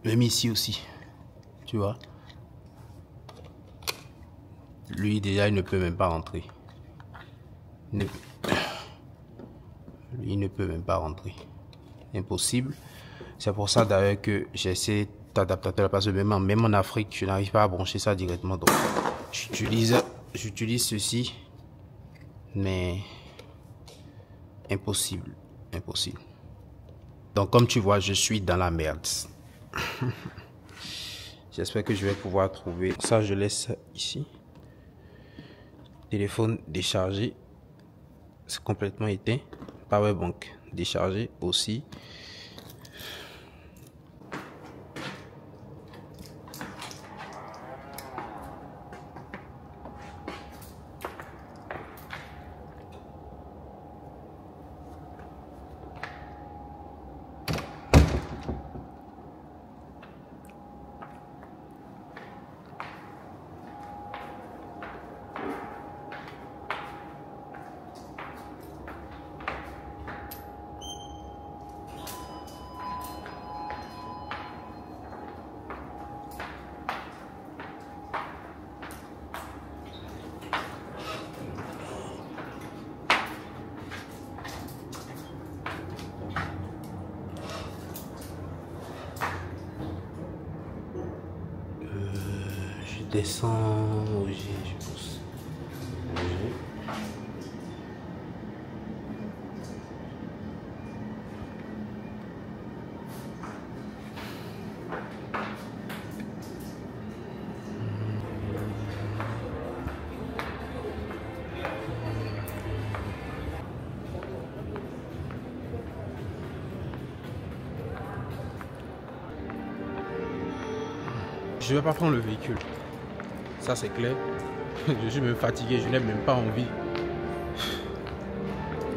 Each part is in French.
Même ici aussi. Tu vois. Lui, déjà, il ne peut même pas rentrer. Lui, il ne peut même pas rentrer. Impossible. C'est pour ça d'ailleurs que j'essaie d'adaptateur parce que même en Afrique, je n'arrive pas à brancher ça directement. Donc, j'utilise ceci, mais impossible. Impossible. Donc, comme tu vois, je suis dans la merde. J'espère que je vais pouvoir trouver. Ça, je laisse ici. Téléphone déchargé. C'est complètement éteint. Powerbank déchargé aussi. Je descends au G, je pense. Je vais pas prendre le véhicule. Ça c'est clair. Je suis même fatigué, je n'ai même pas envie.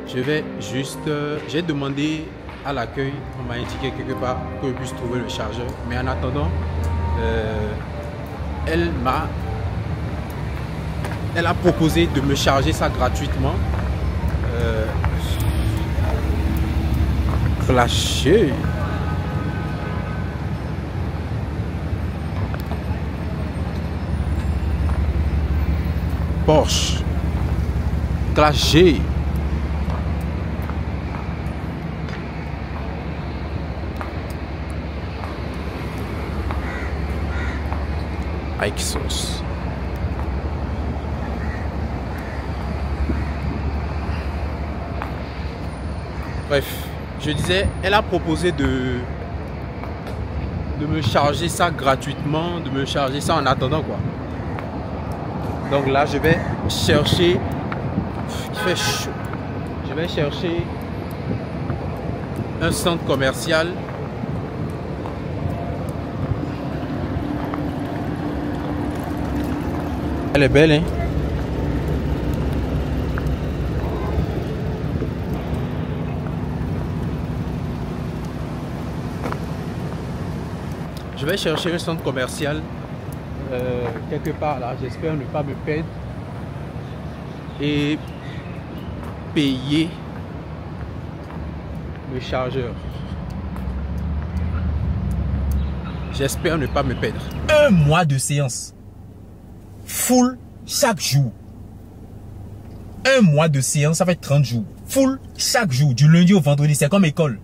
Je vais juste... j'ai demandé à l'accueil, on m'a indiqué quelque part que je puisse trouver le chargeur. Mais en attendant, elle a proposé de me charger ça gratuitement. Flashé. Porsche Classe G. Exos. Bref, je disais, elle a proposé de me charger ça gratuitement, de me charger ça en attendant quoi. Donc là, je vais chercher, il fait chaud, je vais chercher un centre commercial. Elle est belle, hein? Je vais chercher un centre commercial. Quelque part là, j'espère ne pas me perdre et payer le chargeur. J'espère ne pas me perdre. Un mois de séance full chaque jour. Un mois de séance, ça fait 30 jours. Full chaque jour, du lundi au vendredi. C'est comme école.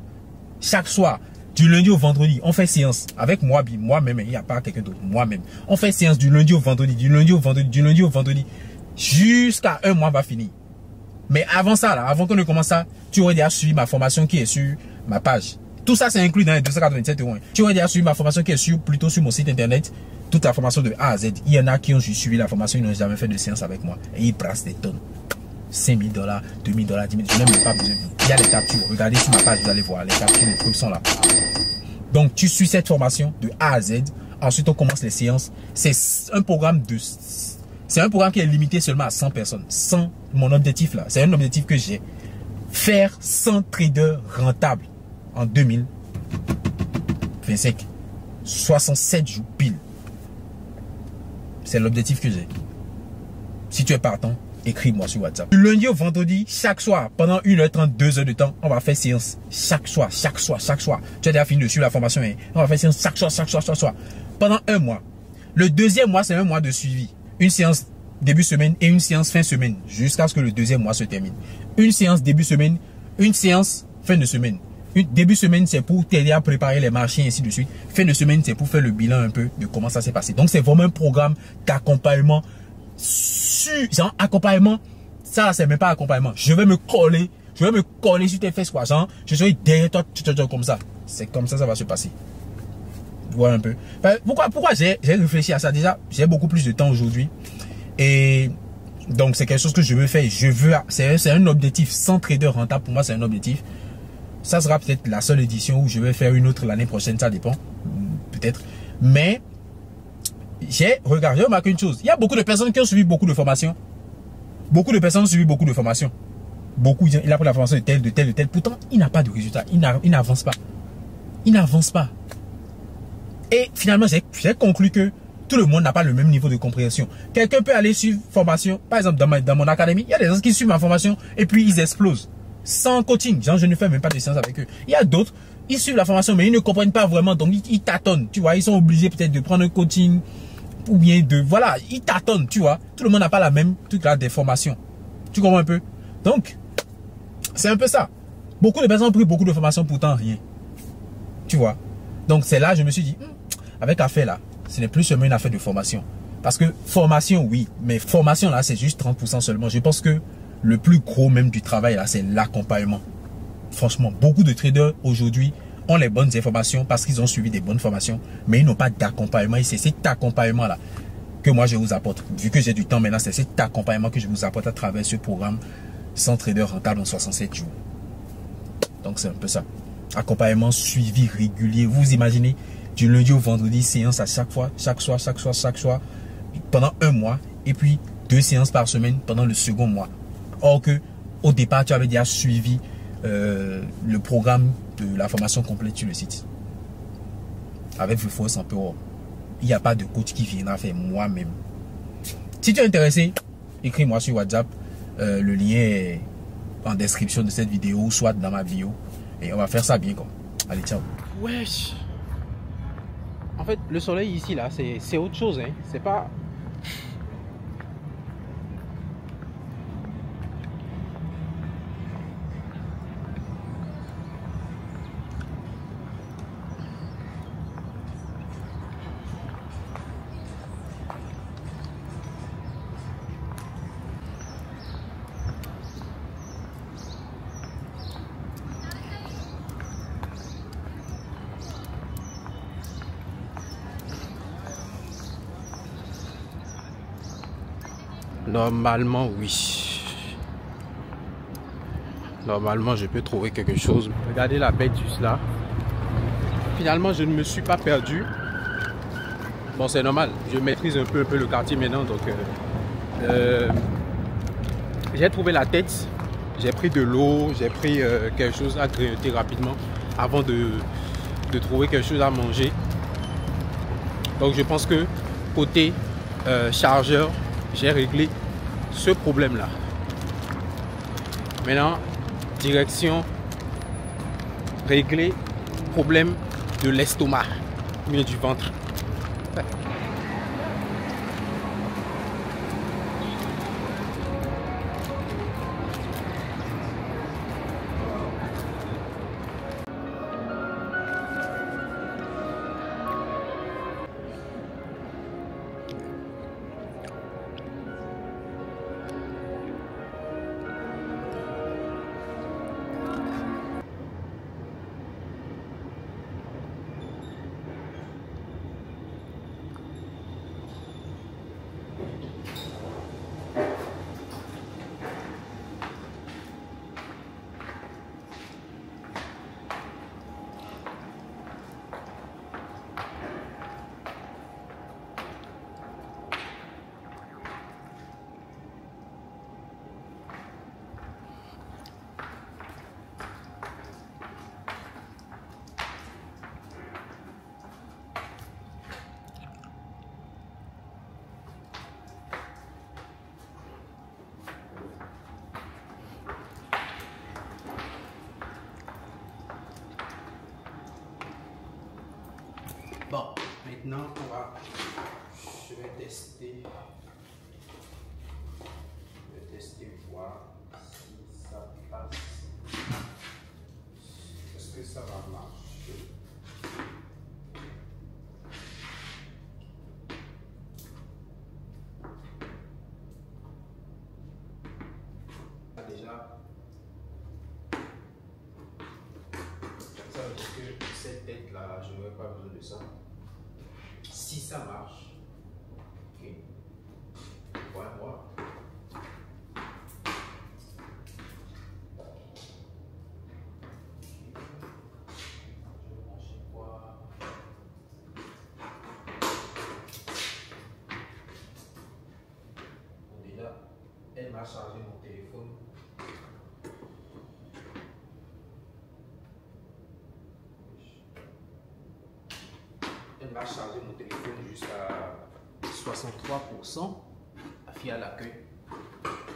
Chaque soir. Du lundi au vendredi, on fait séance avec moi-même, il n'y a pas quelqu'un d'autre, moi-même. On fait séance du lundi au vendredi, du lundi au vendredi, du lundi au vendredi, jusqu'à un mois va finir. Mais avant ça, là, avant qu'on ne commence ça, tu aurais déjà suivi ma formation qui est sur ma page. Tout ça, c'est inclus dans les 287 €. Tu aurais déjà suivi ma formation qui est plutôt sur mon site internet. Toute la formation de A à Z. Il y en a qui ont suivi la formation, ils n'ont jamais fait de séance avec moi. Et ils brassent des tonnes. 5 000 $, 2 000 $, 10 000 $. Je n'ai même pas besoin de vous. Il y a les captures. Regardez sur ma page, vous allez voir. Les captures, les trucs sont là. Donc, tu suis cette formation de A à Z. Ensuite, on commence les séances. C'est un programme qui est limité seulement à 100 personnes. 100, mon objectif là. C'est un objectif que j'ai. Faire 100 traders rentables en 2025. 67 jours pile. C'est l'objectif que j'ai. Si tu es partant, écris-moi sur WhatsApp. Du lundi au vendredi, chaque soir, pendant 1h30, 2 heures de temps, on va faire séance. Chaque soir. Tu as déjà fini de suivre la formation, hein? On va faire séance chaque soir. Pendant un mois. Le deuxième mois, c'est un mois de suivi. Une séance début semaine et une séance fin semaine. Jusqu'à ce que le deuxième mois se termine. Une séance début semaine, une séance fin de semaine. Début semaine, c'est pour t'aider à préparer les marchés et ainsi de suite. Fin de semaine, c'est pour faire le bilan un peu de comment ça s'est passé. Donc, c'est vraiment un programme d'accompagnement. Genre, accompagnement, ça, c'est même pas accompagnement. Je vais me coller sur tes fesses, quoi. Genre, je serai derrière toi, comme ça. C'est comme ça va se passer. Voilà un peu. Pourquoi j'ai réfléchi à ça? Déjà, j'ai beaucoup plus de temps aujourd'hui. Et donc, c'est quelque chose que je veux faire. C'est un objectif. 100 traders rentables, pour moi, c'est un objectif. Ça sera peut-être la seule édition où je vais faire une autre l'année prochaine, ça dépend. Peut-être. Mais, j'ai remarqué une chose. Il y a beaucoup de personnes qui ont suivi beaucoup de formations. Beaucoup, il a pris la formation de tel. Pourtant, il n'a pas de résultat. Il n'avance pas. Et finalement, j'ai conclu que tout le monde n'a pas le même niveau de compréhension. Quelqu'un peut aller suivre formation. Par exemple, dans mon académie, il y a des gens qui suivent ma formation et puis ils explosent. Sans coaching. Genre, je ne fais même pas de séance avec eux. Il y a d'autres, ils suivent la formation, mais ils ne comprennent pas vraiment. Donc, ils tâtonnent. Tu vois, ils sont obligés peut-être de prendre un coaching. Ou bien voilà, ils tâtonnent, tu vois. Tout le monde n'a pas la même truc là des formations. Tu comprends un peu? Donc, c'est un peu ça. Beaucoup de personnes ont pris beaucoup de formations, pourtant rien. Tu vois. Donc, c'est là, je me suis dit, avec affaire là, ce n'est plus seulement une affaire de formation. Parce que formation, oui, mais formation là, c'est juste 30% seulement. Je pense que le plus gros même du travail là, c'est l'accompagnement. Franchement, beaucoup de traders aujourd'hui ont les bonnes informations parce qu'ils ont suivi des bonnes formations, mais ils n'ont pas d'accompagnement. Et c'est cet accompagnement-là que moi je vous apporte. Vu que j'ai du temps maintenant, c'est cet accompagnement que je vous apporte à travers ce programme 100 traders rentables en 67 jours. Donc c'est un peu ça. Accompagnement suivi régulier. Vous imaginez, du lundi au vendredi, séance à chaque soir, pendant un mois, et puis 2 séances par semaine pendant le second mois. Or que au départ, tu avais déjà suivi le programme de la formation complète sur le site. Avec le force un peu. Il n'y a pas de coach qui viendra faire moi-même. Si tu es intéressé, écris-moi sur WhatsApp. Le lien est en description de cette vidéo, soit dans ma bio. Et on va faire ça bien quoi. Allez, ciao. Wesh. En fait, le soleil ici, là, c'est autre chose. Hein. C'est pas... Normalement, oui. Normalement, je peux trouver quelque chose. Regardez la bête juste là. Finalement, je ne me suis pas perdu. Bon, c'est normal. Je maîtrise un peu le quartier maintenant. Donc, j'ai trouvé la tête. J'ai pris de l'eau. J'ai pris quelque chose à grignoter rapidement avant de trouver quelque chose à manger. Donc, je pense que côté chargeur, j'ai réglé ce problème là. Maintenant, direction régler problème de l'estomac, mais du ventre. Maintenant, je vais tester. Voir si ça passe. Est-ce que ça va marcher? Déjà, ça veut dire que cette tête là, je n'aurai pas besoin de ça. Si ça marche, ok, voilà, voilà. Elle m'a chargé mon téléphone. Elle m'a chargé mon téléphone jusqu'à 63% via l'accueil.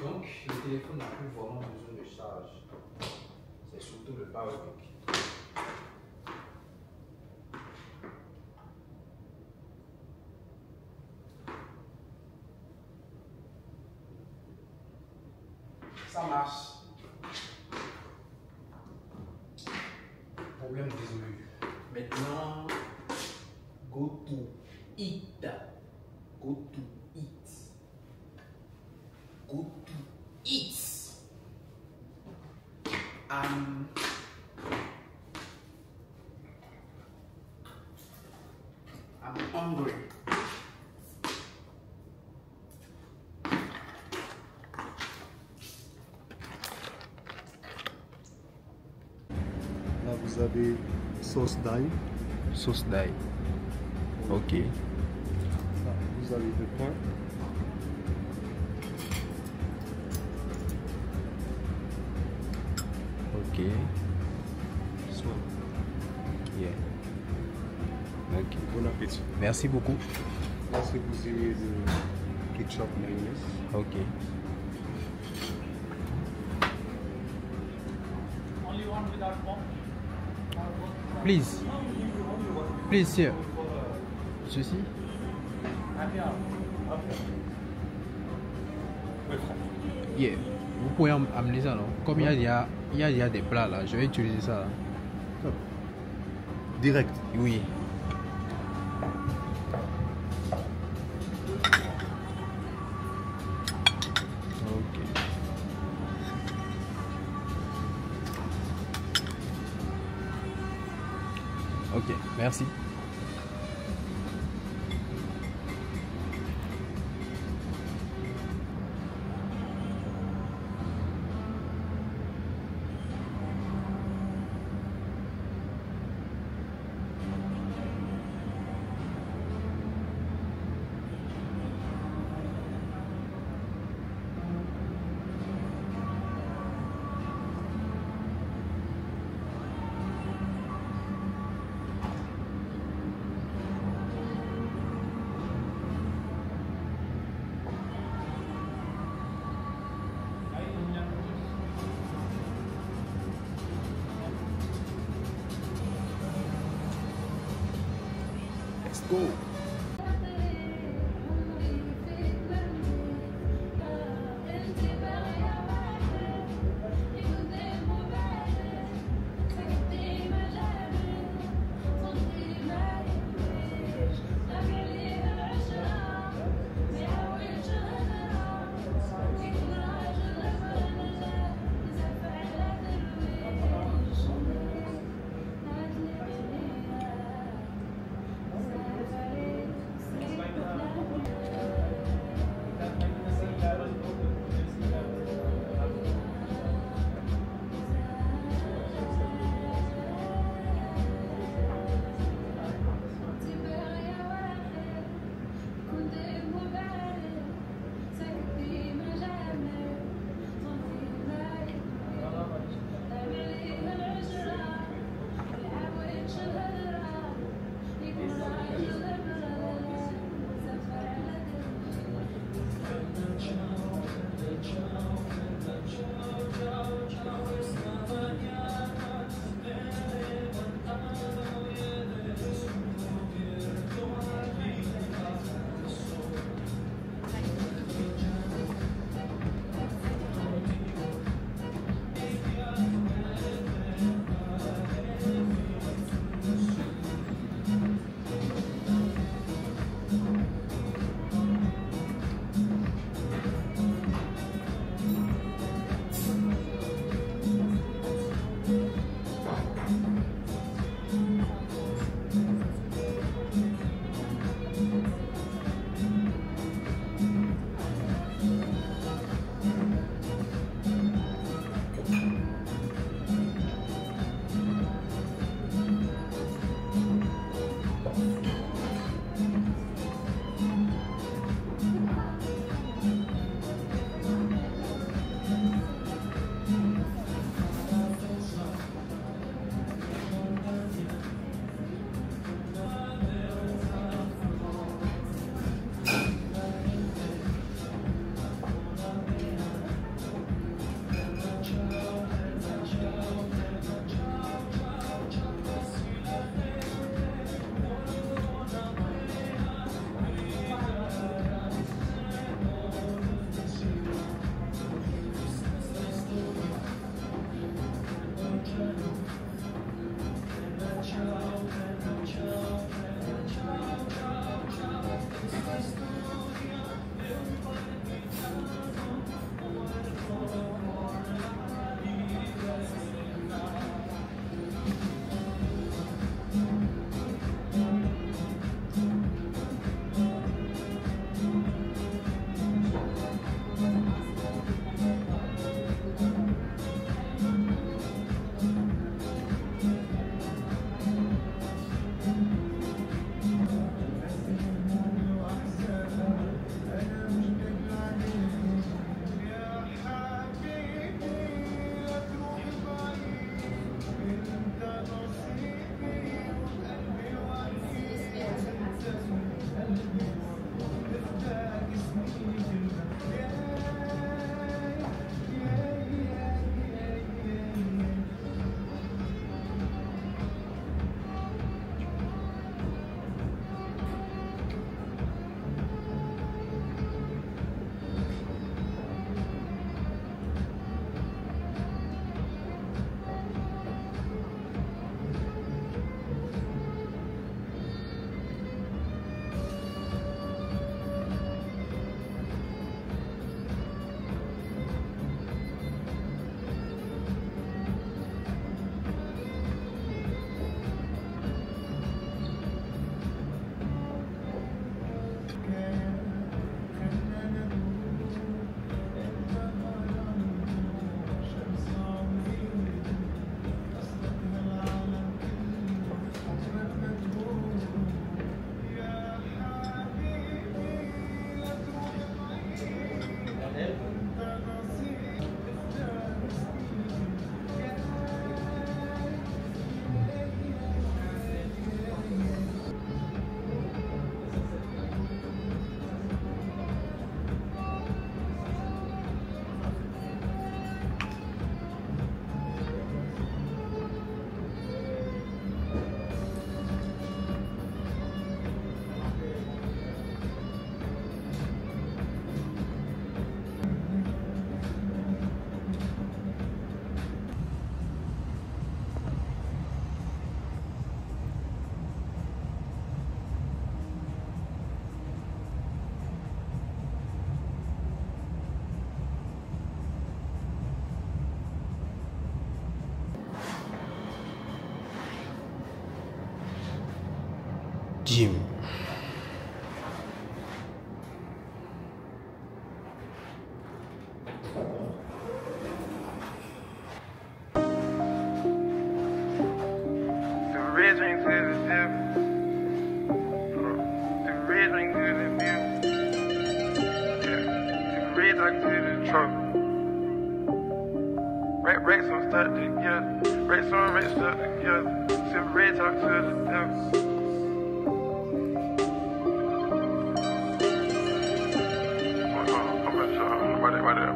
Donc, le téléphone n'a plus vraiment besoin de charge. C'est surtout le power bank. Ça marche. Problème résolu. Maintenant, go to it. Go to it. Go to it. I'm hungry. Là, vous avez sauce d'ail. Sauce d'ail. Ok. Là, vous avez le pain. Ok. Soit. Yeah. Ok. Bon appétit. Merci beaucoup. Là, c'est vous ayez le ketchup mayonnaise. Ok. Please. Please, sir. Ceci. Yeah. Vous pouvez amener ça, non? Comme il y a des plats là, je vais utiliser ça. Là. Direct. Oui. Ok. Ok, merci. Let's go. gym. Racks on stuck together. Racks on racks stuck together. Sip red talk to the devil. I'm gonna show you right there.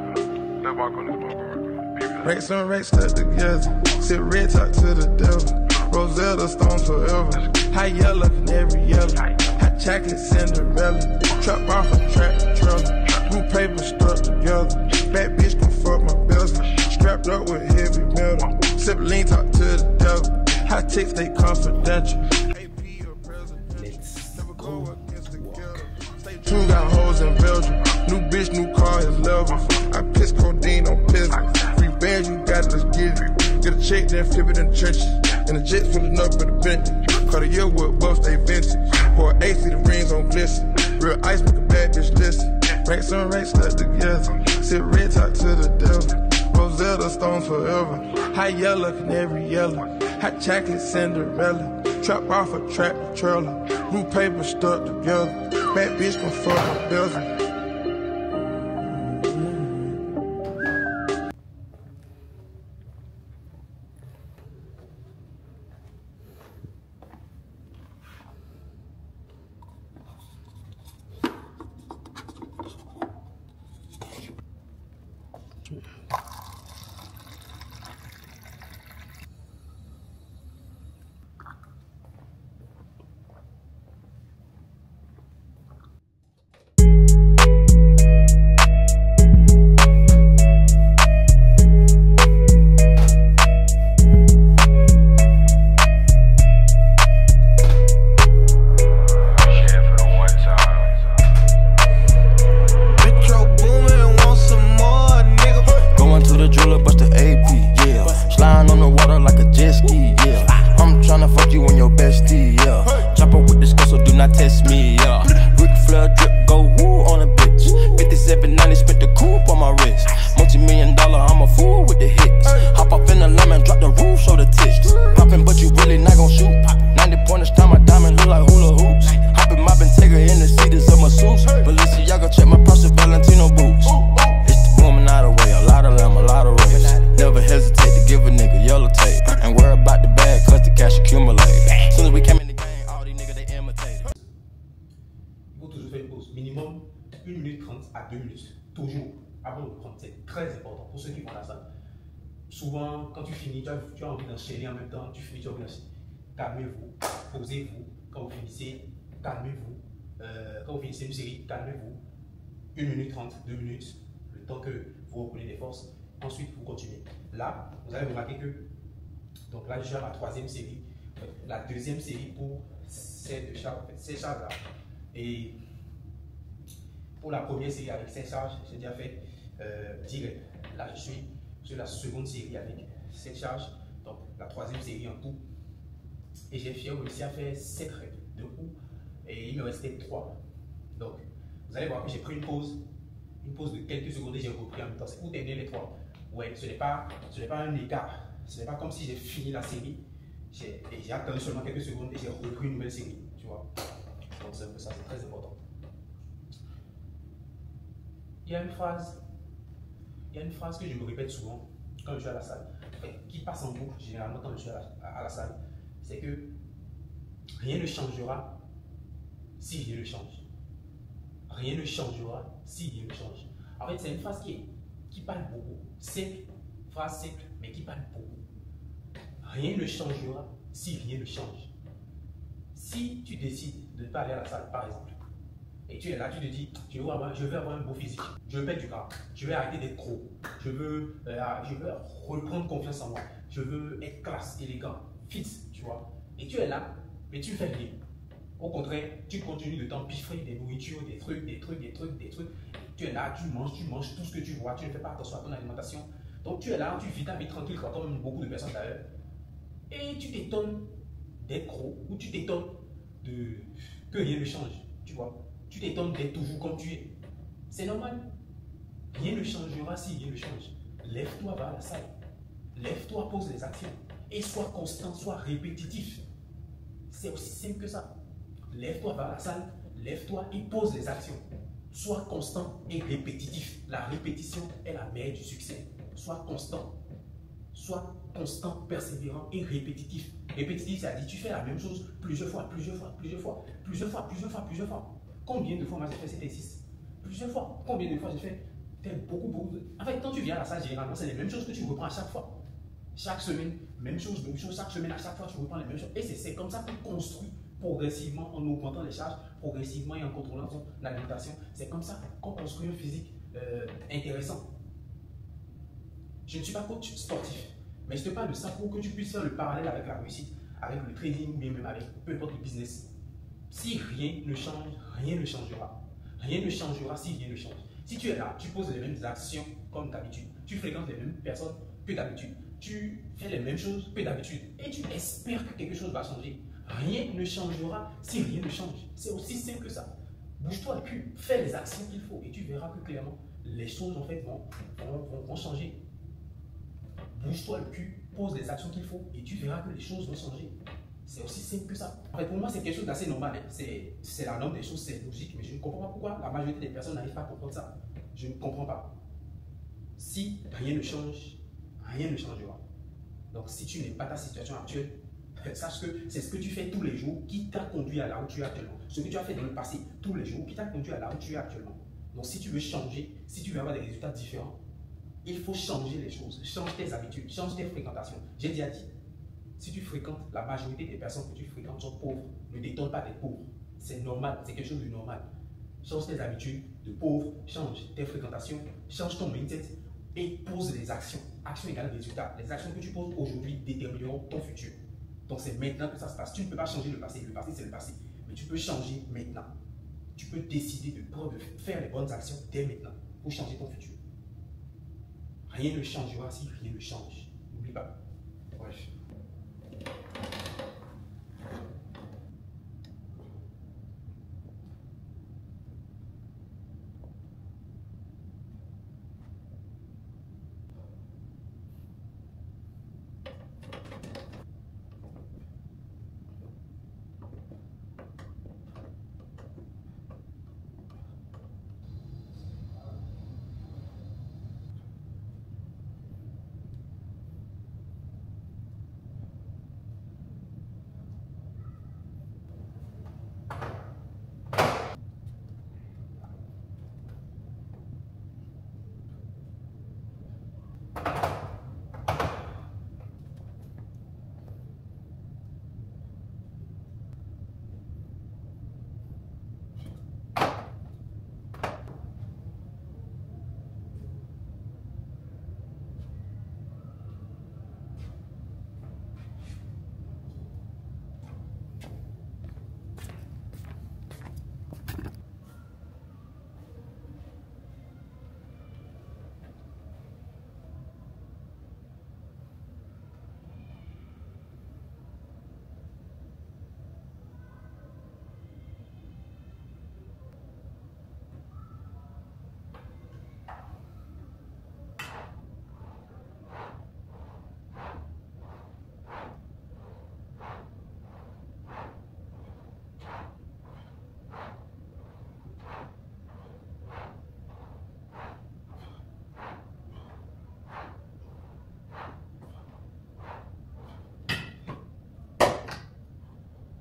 Let's walk on this motherfucker. Racks on racks stuck together. Sip red talk to the devil. Rosetta Stones forever. High yellow, canary yellow. Hot chocolate Cinderella. Trap off a track trailer. Blue paper stuck together. Bad bitch can fuck my bezel. Strapped up with heavy metal. Sip lean talk to the devil. High ticks, they confidential. AP or president. Never go against the ghetto. Stay true, got hoes in Belgium. New bitch, new car is level. I piss codeine on peasants. Free band, you got it, let's get it. Get a check, then flip it in the trenches. And the jets filling up in the Bentley. Cut a year with buffs, they vintage. Pour AC, the rings on glisten. Real ice, make a bad bitch listen. Racks on racks stuck together. Sit red talk to the devil. Rosetta Stones forever. High yellow, canary yellow. Hot chocolate Cinderella. Trap off a tractor trailer. Blue paper stuck together. Bad bitch can fuck my bezel. Minimum 1 minute 30 à 2 minutes, toujours, avant de prendre. C'est très important pour ceux qui vont à la salle. Souvent, quand tu finis, tu as envie d'enchaîner en même temps, tu finis, tu as envie d'enchaîner. Calmez-vous, posez-vous. Quand vous finissez, calmez-vous. Quand vous finissez une série, calmez-vous. 1 minute 30, 2 minutes, le temps que vous reprenez des forces. Ensuite, vous continuez. Là, vous allez remarquer que, donc là, je suis à ma 3e série. La 2e série pour ces charges-là. Et pour la première série avec 5 charges, j'ai déjà fait direct. Là, je suis sur la seconde série avec 7 charges, donc la 3e série en tout. Et j'ai réussi à faire 7 reps de coup, et il me restait 3. Donc, vous allez voir que j'ai pris une pause de quelques secondes et j'ai repris en même temps. C'est pour terminer les 3. Ouais, ce n'est pas un écart. Ce n'est pas comme si j'ai fini la série, j'ai attendu seulement quelques secondes et j'ai repris une nouvelle série. Tu vois. Donc, c'est un peu ça, c'est très important. Il y a une phrase que je me répète souvent quand je suis à la salle, qui passe en boucle généralement quand je suis à la salle, c'est que rien ne changera si rien ne change. Rien ne changera si rien ne change. En fait, c'est une phrase qui parle beaucoup. Simple, phrase simple, mais qui parle beaucoup. Rien ne changera si rien ne change. Si tu décides de ne pas aller à la salle, par exemple, et tu es là, tu te dis, je veux avoir un beau physique, je veux perdre du gras, je vais arrêter d'être gros, je veux reprendre confiance en moi, je veux être classe, élégant, fit, tu vois. Et tu es là, mais tu ne fais rien. Au contraire, tu continues de t'empiffrer des nourritures, des trucs. Tu es là, tu manges tout ce que tu vois, tu ne fais pas attention à ton alimentation. Donc tu es là, tu vis ta vie tranquille, comme beaucoup de personnes d'ailleurs. Et tu t'étonnes d'être gros, ou tu t'étonnes que rien ne change. Tu vois, tu t'étonnes d'être toujours comme tu es. C'est normal. Rien ne changera si rien ne change. Lève-toi, va à la salle. Lève-toi, pose les actions. Et sois constant, sois répétitif. C'est aussi simple que ça. Lève-toi, va à la salle. Lève-toi et pose les actions. Sois constant et répétitif. La répétition est la mère du succès. Sois constant. Sois constant, persévérant et répétitif. Répétitif, c'est-à-dire tu fais la même chose plusieurs fois. Combien de fois moi j'ai fait cet exercice? Plusieurs fois. Combien de fois j'ai fait? Beaucoup. En fait, quand tu viens à la salle, généralement, c'est les mêmes choses que tu reprends à chaque fois. Chaque semaine, même chose, chaque semaine, à chaque fois, tu reprends les mêmes choses. Et c'est comme ça qu'on construit progressivement, en augmentant les charges, progressivement et en contrôlant son alimentation. C'est comme ça qu'on construit un physique intéressant. Je ne suis pas coach sportif, mais je te parle de ça pour que tu puisses faire le parallèle avec la réussite, avec le trading, mais même avec peu importe le business. Si rien ne change, rien ne changera. Rien ne changera si rien ne change. Si tu es là, tu poses les mêmes actions comme d'habitude, tu fréquentes les mêmes personnes que d'habitude, tu fais les mêmes choses que d'habitude et tu espères que quelque chose va changer. Rien ne changera si rien ne change. C'est aussi simple que ça. Bouge-toi le cul, fais les actions qu'il faut et tu verras que clairement les choses en fait vont changer. Bouge-toi le cul, pose les actions qu'il faut et tu verras que les choses vont changer. C'est aussi simple que ça. En fait, pour moi, c'est quelque chose d'assez normal. Hein. C'est la norme des choses, c'est logique, mais je ne comprends pas pourquoi la majorité des personnes n'arrivent pas à comprendre ça. Je ne comprends pas. Si rien ne change, rien ne changera. Donc, si tu n'es pas ta situation actuelle, sache que c'est ce que tu fais tous les jours qui t'a conduit à là où tu es actuellement. Ce que tu as fait dans le passé tous les jours qui t'a conduit à là où tu es actuellement. Donc, si tu veux changer, si tu veux avoir des résultats différents, il faut changer les choses. Change tes habitudes, change tes fréquentations. J'ai déjà dit, si tu fréquentes, la majorité des personnes que tu fréquentes sont pauvres. Ne t'étonne pas d'être pauvre. C'est normal, c'est quelque chose de normal. Change tes habitudes de pauvre, change tes fréquentations, change ton mindset et pose les actions. Action égale résultat. Les actions que tu poses aujourd'hui détermineront ton futur. Donc c'est maintenant que ça se passe. Tu ne peux pas changer le passé. Le passé, c'est le passé. Mais tu peux changer maintenant. Tu peux décider de faire les bonnes actions dès maintenant pour changer ton futur. Rien ne changera si rien ne change. N'oublie pas. Bref.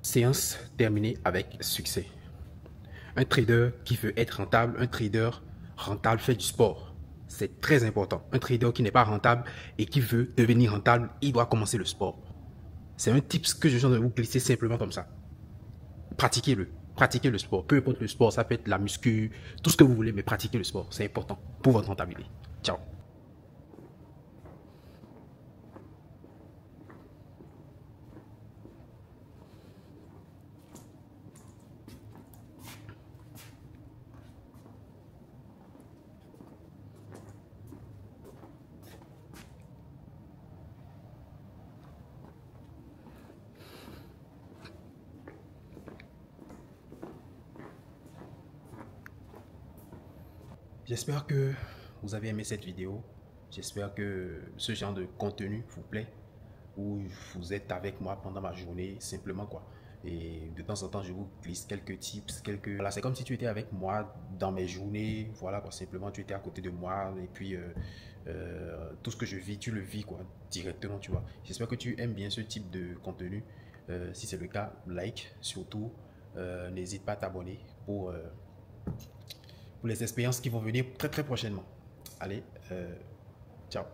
Séance terminée avec succès. Un trader qui veut être rentable, un trader rentable fait du sport. C'est très important. Un trader qui n'est pas rentable et qui veut devenir rentable, il doit commencer le sport. C'est un tips que je viens de vous glisser simplement comme ça. Pratiquez-le. Pratiquez le sport. Peu importe le sport, ça peut être la muscu, tout ce que vous voulez, mais pratiquez le sport. C'est important pour votre rentabilité. Ciao. J'espère que vous avez aimé cette vidéo. J'espère que ce genre de contenu vous plaît, où vous êtes avec moi pendant ma journée, simplement quoi. Et de temps en temps, je vous glisse quelques tips, Voilà, c'est comme si tu étais avec moi dans mes journées. Voilà quoi, simplement tu étais à côté de moi. Et puis, tout ce que je vis, tu le vis quoi, directement, tu vois. J'espère que tu aimes bien ce type de contenu. Si c'est le cas, like. Surtout, n'hésite pas à t'abonner pour les expériences qui vont venir très très prochainement. Allez, ciao.